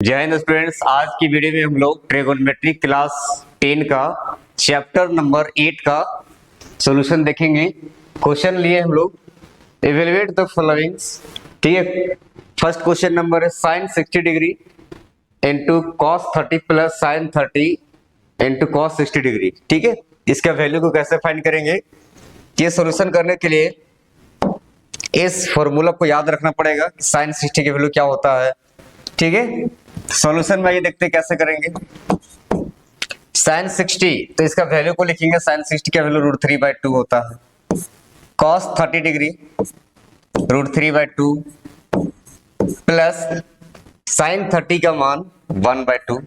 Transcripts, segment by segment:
जय हिंद स्टूडेंट्स। आज की वीडियो में हम लोग ट्रिगोनोमेट्री क्लास 10 का चैप्टर नंबर 8 का सॉल्यूशन देखेंगे। क्वेश्चन लिए हम लोग, इवेलुएट द फॉलोइंग्स। ठीक है, फर्स्ट क्वेश्चन नंबर है sine 60 degree into cos 30 plus sine 30 into cos 60 degree. ठीक है, इसका वैल्यू को कैसे फाइंड करेंगे? ये सॉल्यूशन करने के लिए इस फॉर्मूला को याद रखना पड़ेगा, साइन 60 की वैल्यू क्या होता है। ठीक है, सॉल्यूशन में ये देखते हैं कैसे करेंगे। साइन 60 तो इसका वैल्यू को लिखेंगे, साइन 60 का वैल्यू √3/2 होता है। कॉस 30 डिग्री √3/2 प्लस साइन 30 का मान 1/2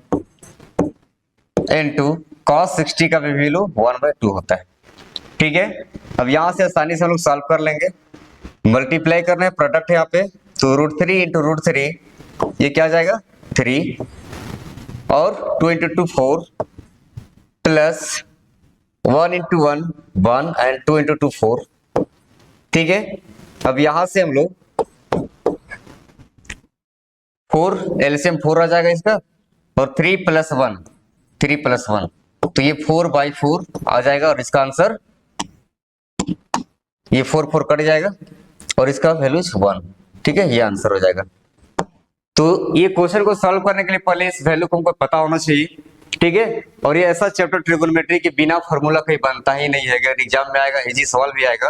इंटू कॉस 60 का भी वैल्यू 1/2 होता है। ठीक है, अब यहां से आसानी से हम लोग सॉल्व कर लेंगे। मल्टीप्लाई करना है, प्रोडक्ट है यहाँ पे, तो √3 इंटू √3 ये क्या आ जाएगा 3 और 2 into 2 4 plus 1 into 1 1 and 2 into 2 4। ठीक है, अब यहां से हम लोग 4 एलसीएम 4 आ जाएगा इसका, और 3 प्लस 1 तो ये 4/4 आ जाएगा, और इसका आंसर ये 4 कट जाएगा और इसका वैल्यू 1। ठीक है, ये आंसर हो जाएगा। तो ये क्वेश्चन को सॉल्व करने के लिए पहले इस वैल्यू को हमको पता होना चाहिए। ठीक है, और ये ऐसा चैप्टर ट्रिगोनोमेट्री के बिना फॉर्मूला कहीं बनता ही नहीं है। अगर एग्जाम में आएगा, इजी सवाल भी आएगा,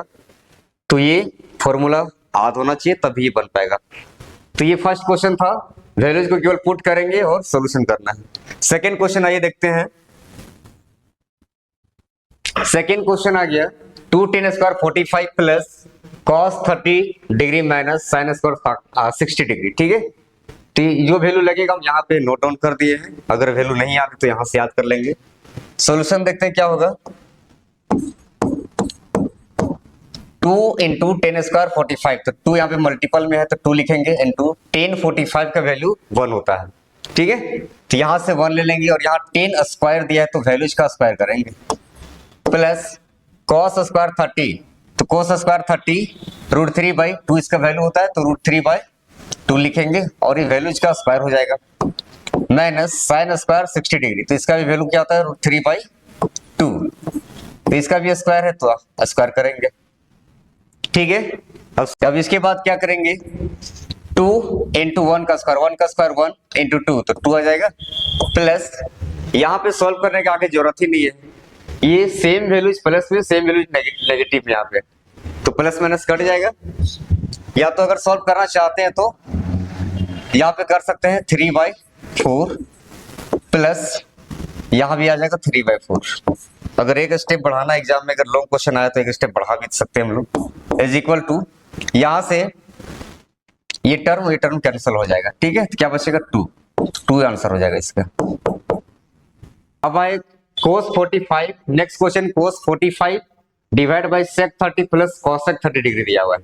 तो ये फॉर्मूला याद होना चाहिए तभी ये बन पाएगा। तो ये फर्स्ट क्वेश्चन था, वैल्यूज को केवल पुट करेंगे और सोल्यूशन करना है। सेकेंड क्वेश्चन आइए देखते हैं। सेकेंड क्वेश्चन आ गया 2 tan square 45 plus cos 30 degree minus sine square 60 degree. ठीक है, तो जो वैल्यू लगेगा हम यहाँ पे नोट डाउन कर दिए हैं। अगर वैल्यू नहीं आती तो यहाँ से याद कर लेंगे। सॉल्यूशन देखते हैं क्या होगा। 2 इंटू टेन स्क्वायर 45, तो 2 यहाँ पे मल्टीपल में है तो 2 लिखेंगे, इंटू 10 45 का वैल्यू 1 होता है। ठीक है, तो यहाँ से 1 ले लेंगे, और यहाँ 10 स्क्वायर दिया है तो वैल्यू इसका स्क्वायर करेंगे, प्लस कॉस स्क्वायर 30, तो कॉस स्क्वायर 30 √3/2 इसका वैल्यू होता है, तो √3/2 लिखेंगे, और ये वैल्यू इसका स्क्वायर हो जाएगा, माइनस साइन स्क्वायर 60 डिग्री, तो इसका भी वैल्यू क्या होता है √3/2, तो इसका भी स्क्वायर है तो स्क्वायर करेंगे। ठीक है, अब इसके बाद क्या करेंगे, 2 इंटू 1 का स्क्वायर 1 इंटू 2 तो 2 आ जाएगा, प्लस यहाँ पे सॉल्व करने के आगे जरूरत ही नहीं है, ये सेम वैल्यूज प्लस में, सेम वैल्यूज नेगेटिव में, यहाँ पे तो प्लस माइनस कट जाएगा। या तो अगर सॉल्व करना चाहते हैं तो यहाँ पे कर सकते हैं 3/4 प्लस यहाँ भी आ जाएगा 3/4। अगर एक स्टेप बढ़ाना एग्जाम में, अगर लॉन्ग क्वेश्चन आया तो एक स्टेप बढ़ा भी सकते हैं हम लोग, इज इक्वल टू यहाँ से ये टर्म कैंसिल हो जाएगा। ठीक है, तो क्या बचेगा 2 आंसर हो जाएगा इसका। अब आए cos 45, next question cos 45 divide by sec 30 plus cos 30 degree दिया हुआ है,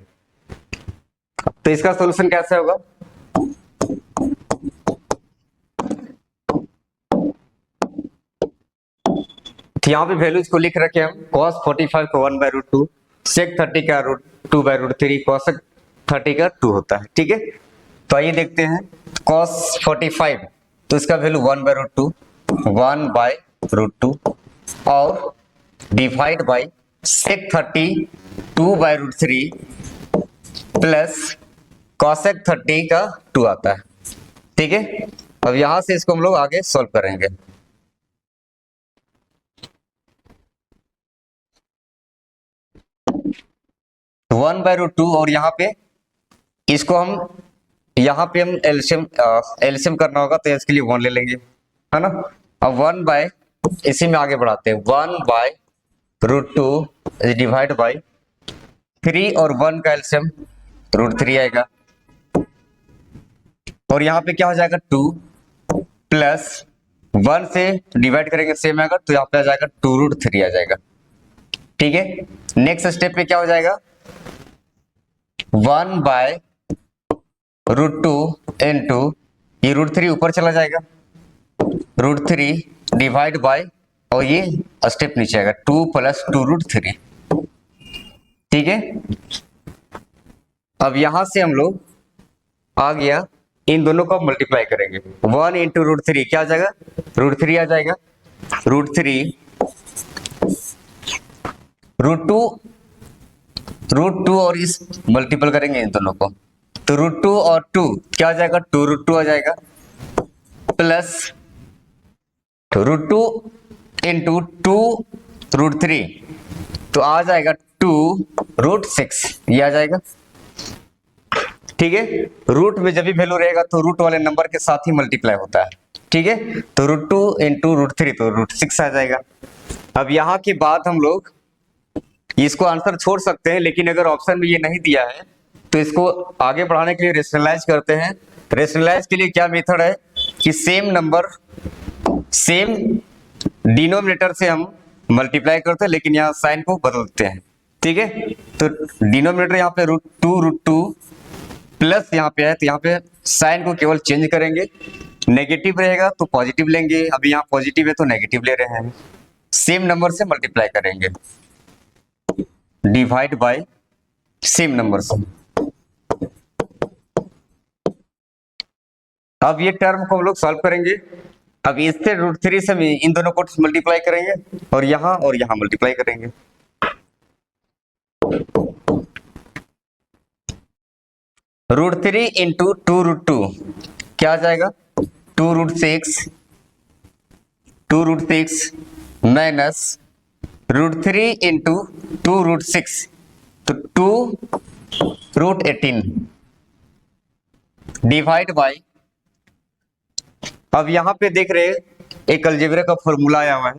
तो इसका सॉल्यूशन कैसे होगा। तो यहाँ पे वैल्यूज को लिख रखे हम, cos 45 को 1/√2, sec 30 का 2/√3, cos 30 का 2 होता है। ठीक है, तो आइए देखते हैं cos 45, तो इसका वैल्यू 1/√2 और divide by sec 30 2/√3 plus cosec 30 का 2 आता है। ठीक है, अब यहां से इसको हम लोग आगे सॉल्व करेंगे। तो 1/√2 और यहाँ पे इसको हम एलसीएम करना होगा, तो इसके लिए 1 ले लेंगे, है ना। अब 1 बाय, इसी में आगे बढ़ाते हैं, 1/√2 डिवाइड बाय 3 और 1 का एलसीएम √3 आएगा, और यहाँ पे क्या हो जाएगा 2 प्लस 1 से डिवाइड करेंगे सेम आएगा, तो यहाँ पे आ जाएगा 2√3 आ जाएगा। ठीक है, नेक्स्ट स्टेप पे क्या हो जाएगा 1/√2 इंटू ये √3 ऊपर चला जाएगा, √3 डिवाइड बाय, और ये स्टेप नीचे आएगा 2 प्लस 2√3। ठीक है, अब यहां से हम लोग आ गया इन दोनों को मल्टीप्लाई करेंगे। 1 इंटू रूट थ्री क्या आ जाएगा, रूट थ्री आ जाएगा, रूट थ्री, रूट टू और इस मल्टीपल करेंगे इन दोनों को, तो रूट टू और टू क्या आ जाएगा, टू रूट टू आ जाएगा, plus root two into two root three तो आ जाएगा टू रूट सिक्स, ये आ जाएगा। ठीक है, रूट में जब भी वैल्यू रहेगा तो रूट वाले नंबर के साथ ही मल्टीप्लाई होता है। ठीक है, तो root two into root three तो रूट सिक्स आ जाएगा। अब यहाँ के बाद हम लोग इसको आंसर छोड़ सकते हैं, लेकिन अगर ऑप्शन में ये नहीं दिया है तो इसको आगे बढ़ाने के लिए रेशनलाइज करते हैं। रेशनलाइज के लिए क्या मेथड है कि सेम नंबर सेम डिनोमिनेटर से हम मल्टीप्लाई करते हैं, लेकिन यहाँ साइन को बदलते हैं। ठीक है, तो डिनोमिनेटर यहाँ पे रूट टू प्लस यहाँ पे है, तो यहाँ पे साइन को केवल चेंज करेंगे, नेगेटिव रहेगा तो पॉजिटिव लेंगे, अभी यहाँ पॉजिटिव है तो नेगेटिव ले रहे हैं, सेम नंबर से मल्टीप्लाई करेंगे, डिवाइड बाय सेम नंबर से। अब ये टर्म को हम लोग सॉल्व करेंगे। अब इससे रूट थ्री से भी इन दोनों को मल्टीप्लाई करेंगे और यहाँ मल्टीप्लाई करेंगे। Root three into two root two क्या आ जाएगा, two root six minus root three into two root six तो टू रूट 18 डिवाइड बाय, अब यहां पे देख रहे एक अलजेब्रा का फॉर्मूला आया हुआ है,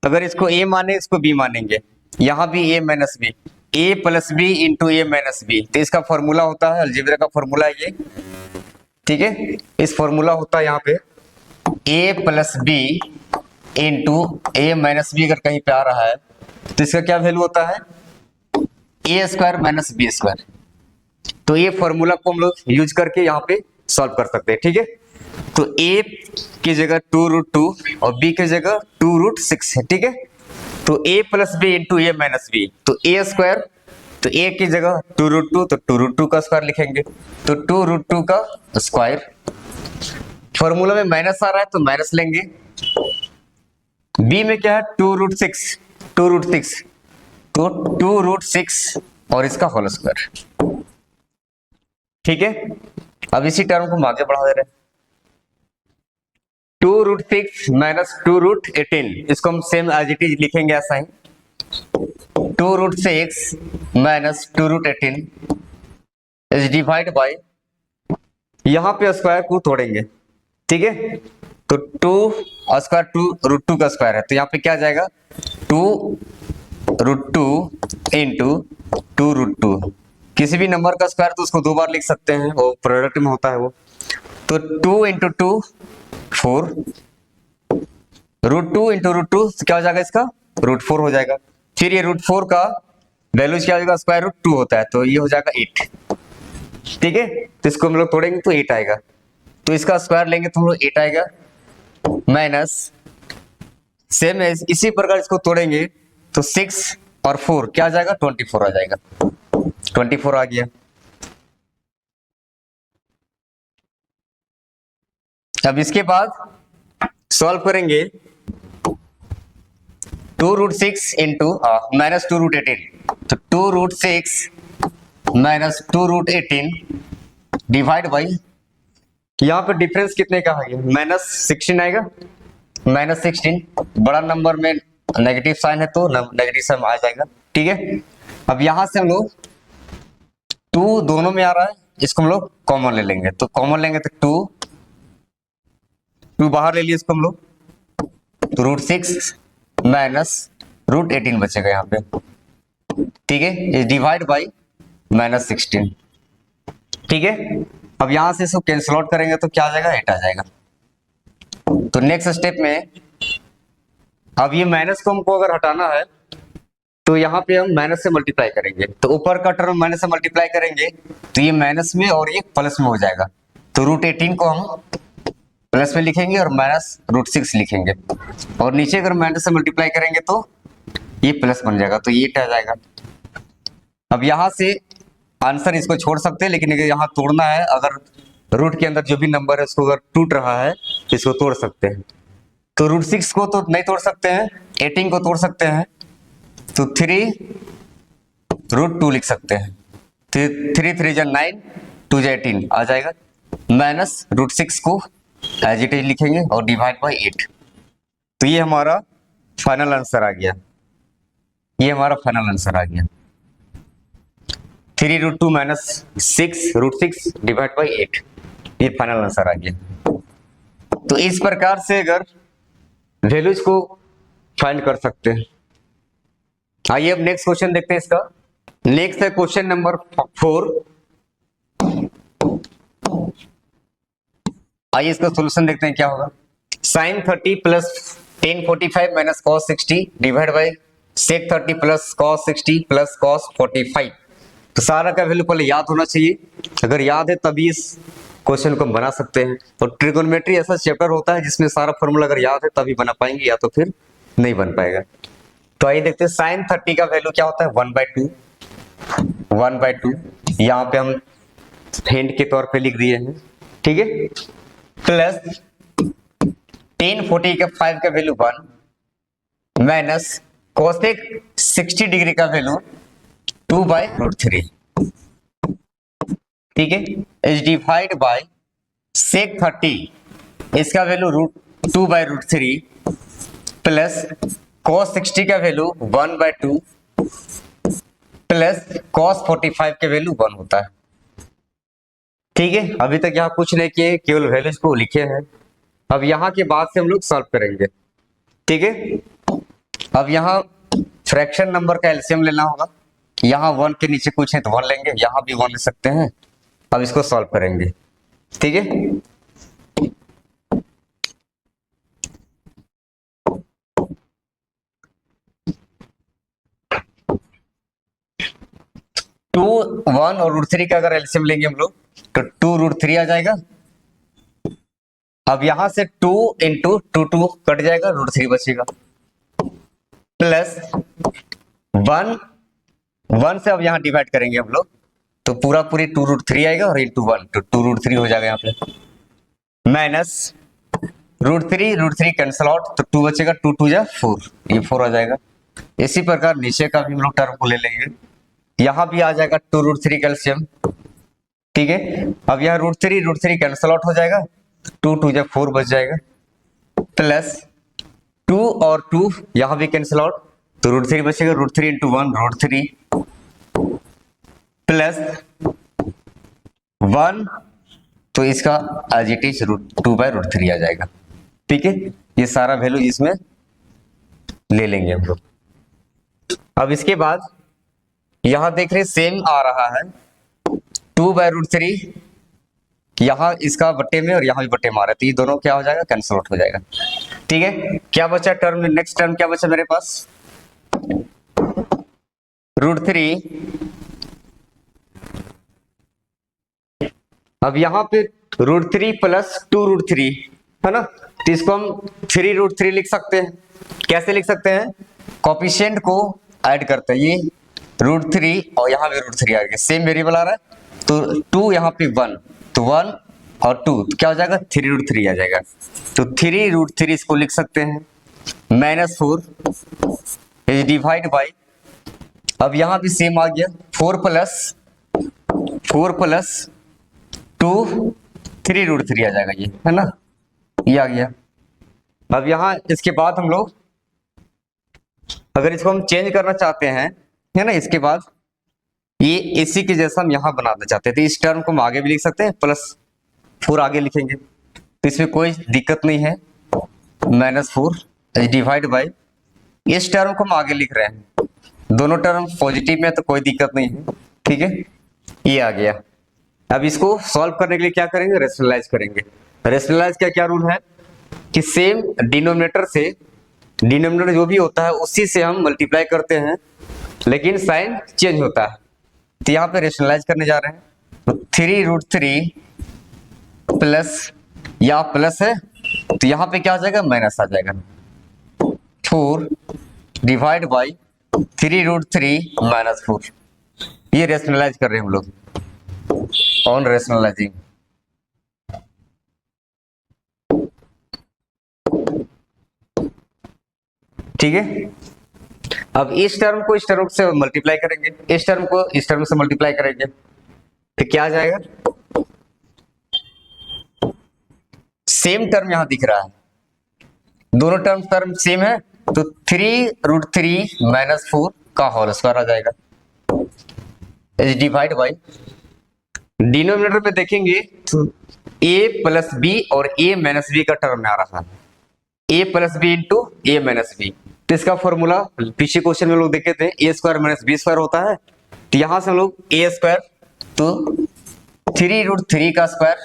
अगर इसको a माने इसको b मानेंगे, यहां भी a minus B, a plus B into A minus B, तो इसका फॉर्मूला होता है, अलजेब्रा का फॉर्मूला है ये। ठीक है, इस फॉर्मूला होता है यहाँ पे a plus B into A minus B, अगर कहीं पे आ रहा है तो इसका क्या वैल्यू होता है, ए स्क्वायर माइनस बी स्क्वायर। तो ये फॉर्मूला को हम लोग यूज करके यहाँ पे सॉल्व कर सकते हैं। ठीक है, तो a की जगह टू रूट टू और b की जगह टू रूट सिक्स है। ठीक है, तो a plus B into A minus B, तो a स्क्वायर, तो a की जगह टू रूट टू तो टू रूट टू का स्क्वायर लिखेंगे, तो टू रूट टू का स्क्वायर। फॉर्मूला में माइनस आ रहा है तो माइनस लेंगे, b में क्या है टू रूट सिक्स तो टू रूट सिक्स और इसका होल स्क्वायर। ठीक है, अब इसी टर्म को हम आगे बढ़ा दे रहे हैं, two root six minus two root 18, इसको हम सेम एज इट इज लिखेंगे ऐसा ही, two root six minus two root 18 is divide by, यहां पे स्क्वायर को तोड़ेंगे। ठीक है, तो two square two root two का स्क्वायर है, तो यहाँ पे क्या जाएगा two root two into two root two, किसी भी नंबर का स्क्वायर तो उसको दो बार लिख सकते हैं, वो प्रोडक्ट में होता है वो, तो two into two four, root two into root two क्या हो जाएगा, इसका रूट फोर हो जाएगा। फिर ये रूट फोर का वैल्यू क्या हो जाएगा, स्क्वायर रूट टू होता है, तो ये हो जाएगा 8। ठीक है, तो इसको हम लोग तोड़ेंगे तो 8 आएगा, तो इसका स्क्वायर लेंगे तो हम लोग 8 आएगा, माइनस सेम इसी प्रकार इसको तोड़ेंगे तो 6 और 4 क्या आ जाएगा, 24 आ जाएगा, 24 आ गया। अब इसके बाद सॉल्व करेंगे, two root six into minus two root 18, तो two root six minus two root 18 divide by, यहाँ पे डिफरेंस कितने का है, माइनस 16 आएगा, माइनस 16, बड़ा नंबर में नेगेटिव साइन है तो नेगेटिव साइन आ जाएगा। ठीक है, अब यहां से हम लोग टू दोनों में आ रहा है, इसको हम लोग कॉमन ले लेंगे, तो कॉमन लेंगे तो टू बाहर ले लिए इसको हम लोग, तो रूट सिक्स माइनस रूट 18 बचेगा यहाँ पे। ठीक है, डिवाइड बाई माइनस 16। ठीक है, अब यहां से इसको कैंसिल आउट करेंगे तो क्या आ जाएगा, 8 आ जाएगा। तो नेक्स्ट स्टेप में अब ये माइनस को हमको अगर हटाना है तो यहाँ पे हम माइनस से मल्टीप्लाई करेंगे, तो ऊपर का टर्म माइनस से मल्टीप्लाई करेंगे तो ये माइनस में और ये प्लस में हो जाएगा, तो रूट 18 को हम प्लस में लिखेंगे और माइनस रूट 6 लिखेंगे, और नीचे अगर माइनस से मल्टीप्लाई करेंगे तो ये प्लस बन जाएगा, तो ये 8 आ जाएगा। अब यहां से आंसर इसको छोड़ सकते हैं, लेकिन अगर यहाँ तोड़ना है, अगर रूट के अंदर जो भी नंबर है उसको अगर टूट रहा है तो इसको तोड़ सकते हैं। तो रूट 6 को तो नहीं तोड़ सकते हैं, 18 को तोड़ सकते हैं, तो 3 रूट 2 लिख सकते हैं। 3 3 जा 9, 2 जा 18 आ जाएगा, माइनस रूट 6 को एज इट इज लिखेंगे और डिवाइड बाई 8। तो ये हमारा फाइनल आंसर आ गया, ये हमारा फाइनल आंसर आ गया 3 root 2 minus 6 root 6 divide by 8, ये फाइनल आंसर आ गया। तो इस प्रकार से अगर वैल्यूज को फाइंड कर सकते हैं। आइए अब नेक्स्ट क्वेश्चन देखते हैं इसका। नेक्स्ट है क्वेश्चन नंबर 4। आइए इसका सॉल्यूशन देखते हैं क्या होगा। Sine 30 plus tan 45 minus cos 60 divide by sec 30 plus cos 60 plus cos 45। तो सारा का वैल्यू पहले याद होना चाहिए, अगर याद है तभी इस क्वेश्चन को हम बना सकते हैं। और ट्रिगोनोमेट्री ऐसा चैप्टर होता है जिसमें सारा फॉर्मूला अगर याद है तभी बना पाएंगे, या तो फिर नहीं बन पाएगा। तो आइए देखते हैं साइन 30 का वैल्यू क्या होता है 1/2, 1/2 यहाँ पे हम हिंट के तौर पे लिख दिए हैं, ठीक है। प्लस टेन 45 का वैल्यू 1 माइनस कोसेक 60 डिग्री का वैल्यू 2/√3, ठीक है, इज डिवाइड बाय सेक 30 इसका वैल्यू 2/√3 प्लस cos 60 का वैल्यू 1/2 प्लस cos 45 के वैल्यू 1 होता है, ठीक है। अभी तक यहाँ कुछ नहीं किए, केवल वैल्यूज को लिखे हैं। अब यहाँ के बाद से हम लोग सॉल्व करेंगे, ठीक है। अब यहाँ फ्रैक्शन नंबर का एलसीएम लेना होगा। यहाँ 1 के नीचे कुछ है तो 1 लेंगे, यहाँ भी 1 ले सकते हैं। अब इसको सॉल्व करेंगे, ठीक है। टू 1 और √3 का अगर एलसीएम लेंगे हम लोग तो 2√3 आ जाएगा। अब यहां से 2 इंटू 2 कट जाएगा, √3 बचेगा प्लस 1 से अब यहां डिवाइड करेंगे हम लोग तो पूरा पूरी 2√3 आएगा और इंटू 1 तो 2√3 हो जाएगा यहाँ पे, माइनस √3 कैंसिल आउट तो 2 बचेगा, 2 2 जा 4, ये 4 आ जाएगा। इसी प्रकार नीचे का भी हम लोग टर्म को ले लेंगे, यहां भी आ जाएगा 2√3 कैल्शियम, ठीक है। अब यहाँ √3 कैंसिल आउट हो जाएगा, 2 2 जा 4 बच जाएगा प्लस 2 और 2 यहां भी कैंसिल आउट तो √3 बचेगा, √3 इंटू 1 √3 प्लस 1 तो इसका एज इट इज 2/√3 आ जाएगा, ठीक है। ये सारा वैल्यू इसमें ले लेंगे हम लोग। अब इसके बाद यहां देख रहे सेम आ रहा है 2/√3, यहां इसका बट्टे में और यहां भी बट्टे में आ रहा है तो ये दोनों क्या हो जाएगा, कैंसिल आउट हो जाएगा, ठीक है। क्या बचा टर्म, नेक्स्ट टर्म क्या बचा मेरे पास √3। अब यहां पे √3 प्लस 2√3 है ना, तो इसको हम 3√3 लिख सकते हैं। कैसे लिख सकते हैं, कोफिशिएंट को ऐड करते हैं, ये √3 और यहाँ भी √3 आ गया, सेम वेरिएबल आ रहा है तो 2 यहाँ पे 1 तो 1 और 2 तो क्या हो जाएगा 3√3 आ जाएगा, तो 3√3 इसको लिख सकते हैं -4 इज डिवाइड बाई, अब यहाँ भी सेम आ गया 4 प्लस 2 3√3 आ जाएगा, ये है ना, ये आ गया। अब यहाँ इसके बाद हम लोग अगर इसको हम चेंज करना चाहते हैं, है ना, इसके बाद ये इसी के जैसा हम यहाँ बनाना चाहते हैं तो इस टर्म को हम आगे भी लिख सकते हैं, +4 आगे लिखेंगे तो इसमें कोई दिक्कत नहीं है, -4 डिवाइड बाई, इस टर्म को हम आगे लिख रहे हैं, दोनों टर्म पॉजिटिव में तो कोई दिक्कत नहीं है, ठीक है, ये आ गया। अब इसको सॉल्व करने के लिए क्या करेंगे, रेशनलाइज करेंगे। रेशनलाइज का क्या रूल है कि सेम डिनोमिनेटर से, डिनोमिनेटर जो भी होता है उसी से हम मल्टीप्लाई करते हैं लेकिन साइन चेंज होता है, तो यहाँ पे रेशनलाइज करने जा रहे हैं तो 3√3 प्लस, यहाँ प्लस है तो यहाँ पे क्या आ जाएगा, माइनस आ जाएगा, 4 डिवाइड बाई 3√3 -4, ये रेशनलाइज कर रहे हैं हम लोग ऑन रेशनलाइजिंग, ठीक है। अब इस टर्म को इस टर्म से मल्टीप्लाई करेंगे, इस टर्म को इस टर्म से मल्टीप्लाई करेंगे, तो क्या आ जाएगा, सेम टर्म यहां दिख रहा है, दोनों टर्म सेम है, तो 3√3 - 4 का होल स्क्वायर आ जाएगा। इज डिवाइड बाई, डिनोमिनेटर पे देखेंगे तो a प्लस बी और a माइनस बी का टर्म में आ रहा है, a plus B into a minus B. तो इसका फॉर्मूला पीछे क्वेश्चन में लोग देखे थे, a square minus B square होता है, तो यहां से हम लोग a स्क्वायर, तो 3√3 का स्क्वायर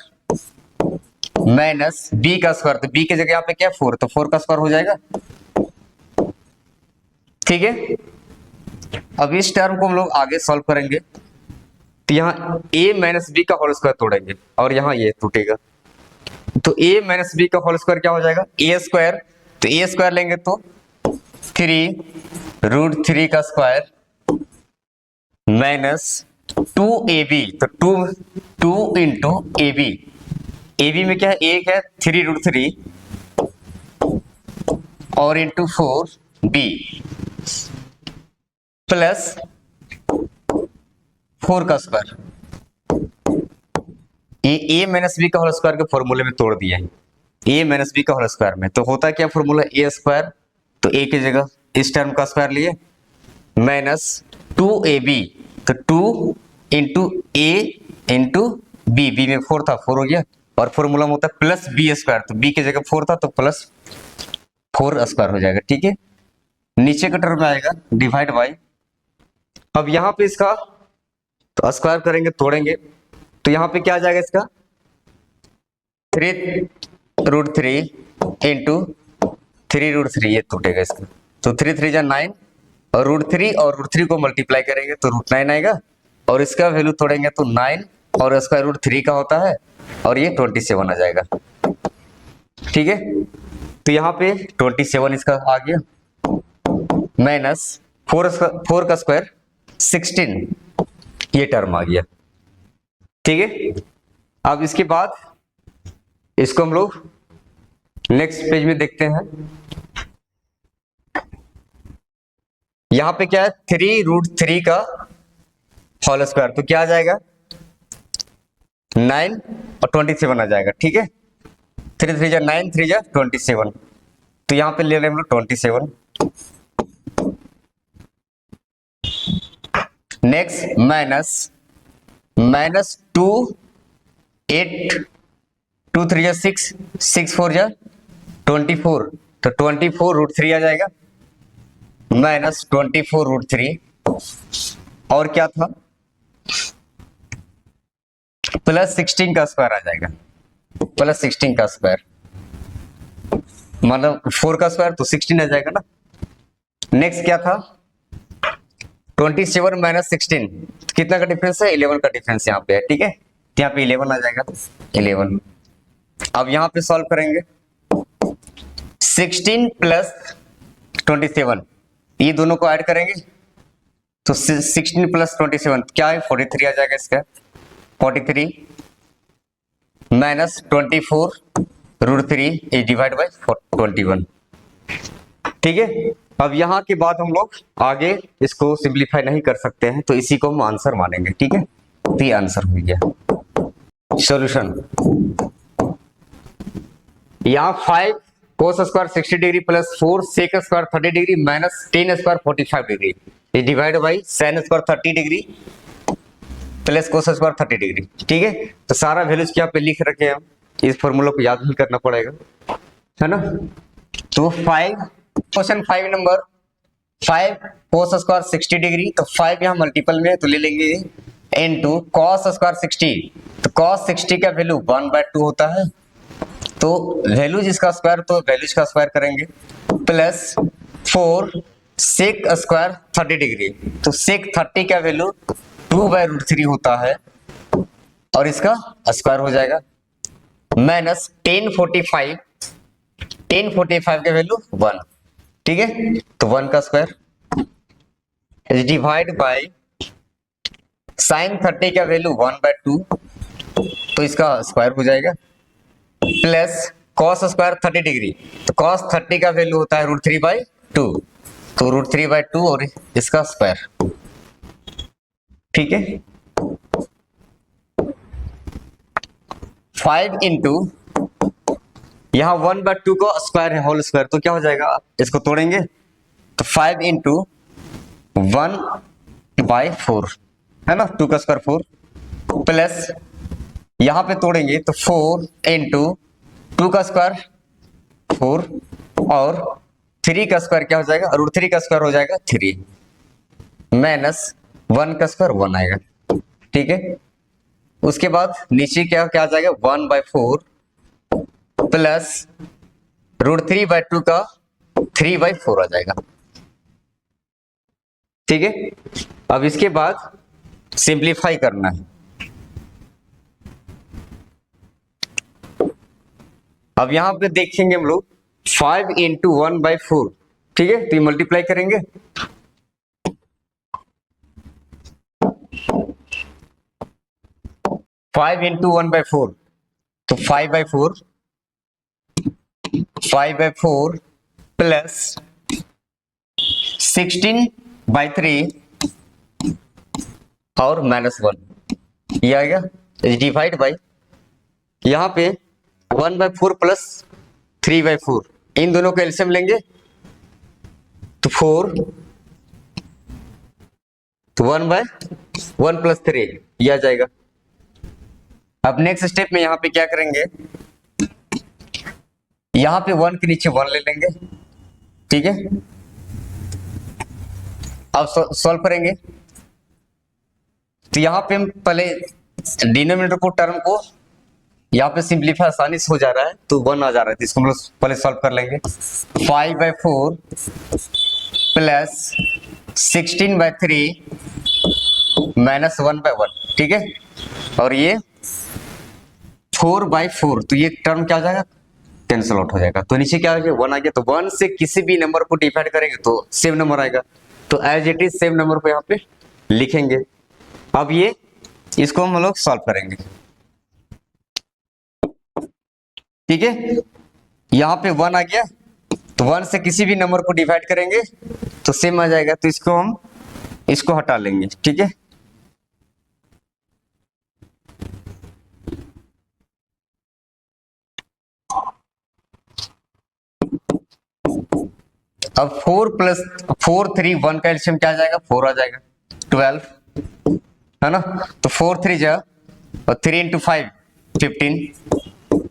माइनस बी का स्क्वायर, तो बी की जगह यहाँ पे क्या 4, तो 4 का स्क्वायर हो जाएगा। ठीक है। अब इस टर्म को हम लोग आगे सॉल्व करेंगे, तो यहाँ a माइनस बी का होल स्क्वायर तोड़ेंगे और यहाँ ये टूटेगा, तो a माइनस बी का होल स्क्वायर क्या हो जाएगा, a स्क्वायर, तो a स्क्वायर लेंगे तो 3√3 का स्क्वायर माइनस 2ab, तो 2 इंटू ab में क्या है, एक है 3√3 और इंटू 4b प्लस 4 का स्क्वायर। ये a माइनस बी का होल स्क्वायर के फॉर्मूले में तोड़ दिया है, a माइनस बी का होल स्क्वायर में, तो होता क्या फॉर्मूला, a स्क्वायर, तो a की जगह इस टर्म का स्क्वायर लिए माइनस 2ab, तो 2 इंटू a इंटू b में 4 था, 4 हो गया, और फॉर्मूला में होता है प्लस b स्क्वायर, तो b की जगह 4 था तो प्लस 4 स्क्वायर हो जाएगा। ठीक है, नीचे का टर्म में आएगा डिवाइड बाई, अब यहाँ पे इसका तो स्क्वायर करेंगे तोड़ेंगे, तो यहाँ पे क्या आ जाएगा इसका 3√3 इंटू 3√3, ये टूटेगा इसका, तो 3 जा 9 और √3 को मल्टीप्लाई करेंगे तो √9 आएगा, और इसका वैल्यू तोड़ेंगे तो 9 और स्क्वायर रूट 3 का होता है, और ये 27 आ जाएगा। ठीक है, तो यहाँ पे 27 इसका आ गया, माइनस 4 का स्क्वायर 16, ये टर्म आ गया। ठीक है, अब इसके बाद इसको हम लोग नेक्स्ट पेज में देखते हैं। यहां पे क्या है 3√3 का होल स्क्वायर, तो क्या आ जाएगा 9 और 27 आ जाएगा। ठीक है, 3 जा 9, 3 जा 27, तो यहां पे ले रहे हैं हम लोग 27। नेक्स्ट माइनस 2 8 2 3 जा 6 6 4 जा 24, तो 24√3 आ जाएगा, माइनस 24√3, और क्या था प्लस 16 का स्क्वायर आ जाएगा, प्लस 16 का स्क्वायर मतलब 4 का स्क्वायर तो 16 आ जाएगा ना। नेक्स्ट क्या था 27 माइनस 16, कितना का डिफरेंस है 11 का डिफरेंस यहाँ पे है। ठीक है, यहाँ पे 11 आ जाएगा, 11। अब यहाँ पे सॉल्व करेंगे 16 प्लस 27, ये दोनों को ऐड करेंगे तो 16 प्लस 27 क्या है 43 आ जाएगा इसका, 43 माइनस 24√3 इज डिवाइड बाई 21। ठीक है, अब यहाँ के बाद हम लोग आगे इसको सिंप्लीफाई नहीं कर सकते हैं, तो इसी को हम आंसर मानेंगे। ठीक है, तो ये आंसर हो गया। सॉल्यूशन, यहाँ 5 cos square 60 degree plus 4 sec square 30 degree minus 10 square 45 degree is divide by sine square 30 degree plus cos square 30 degree. ठीक है, तो सारा वैल्यूज क्या पे लिख रखे हैं हम, इस फॉर्मूला को याद भी करना पड़ेगा, है ना। तो 5 question 5 number 5 cos square 60 degree, तो 5 यहाँ मल्टीपल में है तो ले लेंगे इनटू कॉस स्क्वायर 60, तो कॉस 60 का वैल्यू 1/2 होता है, तो वैल्यू जिसका स्क्वायर तो वैल्यूज का स्क्वायर करेंगे, प्लस 4 सेक स्क्वायर 30 डिग्री, तो सेक 30 का वैल्यू 2/√3 होता है और इसका स्क्वायर हो जाएगा, माइनस 1045 का वैल्यू 1। ठीक है, तो 1 का स्क्वायर डिवाइड बाय साइन 30 का वैल्यू 1/2, तो इसका स्क्वायर हो जाएगा, प्लस कॉस स्क्वायर 30 डिग्री, तो कॉस 30 का वैल्यू होता है √3/2, 2, तो √3/2 और इसका स्क्वायर, ठीक है। 5 इंटू, यहाँ 1/2 का स्क्वायर है, होल स्क्वायर, तो क्या हो जाएगा, इसको तोड़ेंगे तो 5 इंटू 1/4 है ना, 2 का स्क्वायर 4, प्लस यहां पे तोड़ेंगे तो 4 इंटू 2 का स्क्वायर 4 और 3 का स्क्वायर क्या हो जाएगा, √3 का स्क्वायर हो जाएगा 3 माइनस 1 का स्क्वायर 1 आएगा, ठीक है। उसके बाद नीचे क्या क्या आ जाएगा, 1/4 प्लस √3/2 का 3/4 आ जाएगा, ठीक है। अब इसके बाद सिंप्लीफाई करना है। अब यहां पे देखेंगे हम लोग 5 इंटू 1/4, ठीक है, तो ये मल्टीप्लाई करेंगे, फाइव इंटू 1/4 तो 5/4 प्लस 16/3 और -1, ये आएगा डिवाइड बाई, यहां पे 1/4 प्लस 3/4, इन दोनों को एलसीएम लेंगे तो 4, तो 1/1 प्लस 3 ये आ जाएगा। अब नेक्स्ट स्टेप में यहां पे क्या करेंगे, यहां पे 1 के नीचे 1 ले लेंगे, ठीक है। अब सॉल्व करेंगे तो यहां पे हम पहले डिनोमिनेटर को, टर्म को यहाँ पे सिंप्लीफाई आसानी से हो जा रहा है, तो 1 आ जा रहा है, तो इसको हम लोग पहले सॉल्व कर लेंगे। 5/4 प्लस 16/3 माइनस 1/1, ठीक है। और ये 4/4, तो ये टर्म क्या हो जाएगा, कैंसिल आउट हो जाएगा, तो नीचे क्या आ गया, 1 आ गया, तो 1 से किसी भी नंबर को डिवाइड करेंगे तो सेम नंबर आएगा, तो as it is same number को यहाँ पे लिखेंगे। अब ये इसको हम लोग सॉल्व करेंगे, ठीक है। यहां पे 1 आ गया, तो 1 से किसी भी नंबर को डिवाइड करेंगे तो सेम आ जाएगा, तो इसको हम इसको हटा लेंगे, ठीक है। अब 4 प्लस 4 3 1 का एलसीएम क्या आ जाएगा, 4 आ जाएगा, 12 है ना, तो 4 3 जा और 3 इंटू 5 15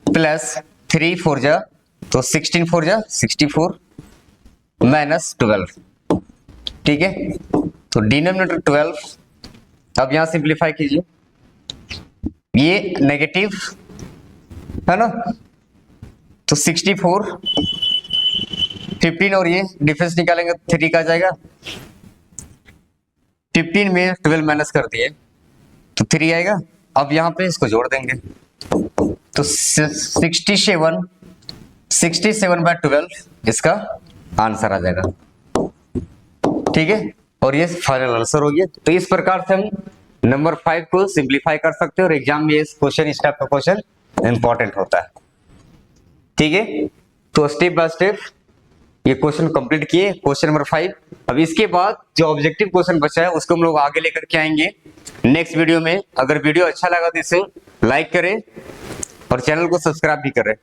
प्लस 3 4 जा तो 16 4 जा 64 माइनस 12, ठीक है। तो डिनोमिनेटर 12, अब यहां सिंप्लीफाई कीजिए, ये नेगेटिव है ना, तो 64 15 और ये डिफरेंस निकालेंगे 3 का आ जाएगा, 15 में 12 माइनस कर दिए तो 3 आएगा। अब यहां पे इसको जोड़ देंगे तो 67/12 इसका आंसर आ जाएगा, ठीक है। और ये फाइनल आंसर हो गया। तो इस प्रकार से हम नंबर 5 को सिंप्लीफाई कर सकते हैं और एग्जाम में इस क्वेश्चन, इस टाइप का क्वेश्चन इंपॉर्टेंट होता है, ठीक है। तो स्टेप बाय स्टेप ये क्वेश्चन कंप्लीट किए, क्वेश्चन नंबर 5। अब इसके बाद जो ऑब्जेक्टिव क्वेश्चन बचा है उसको हम लोग आगे लेकर के आएंगे नेक्स्ट वीडियो में। अगर वीडियो अच्छा लगा तो इसे लाइक करें और चैनल को सब्सक्राइब भी करें।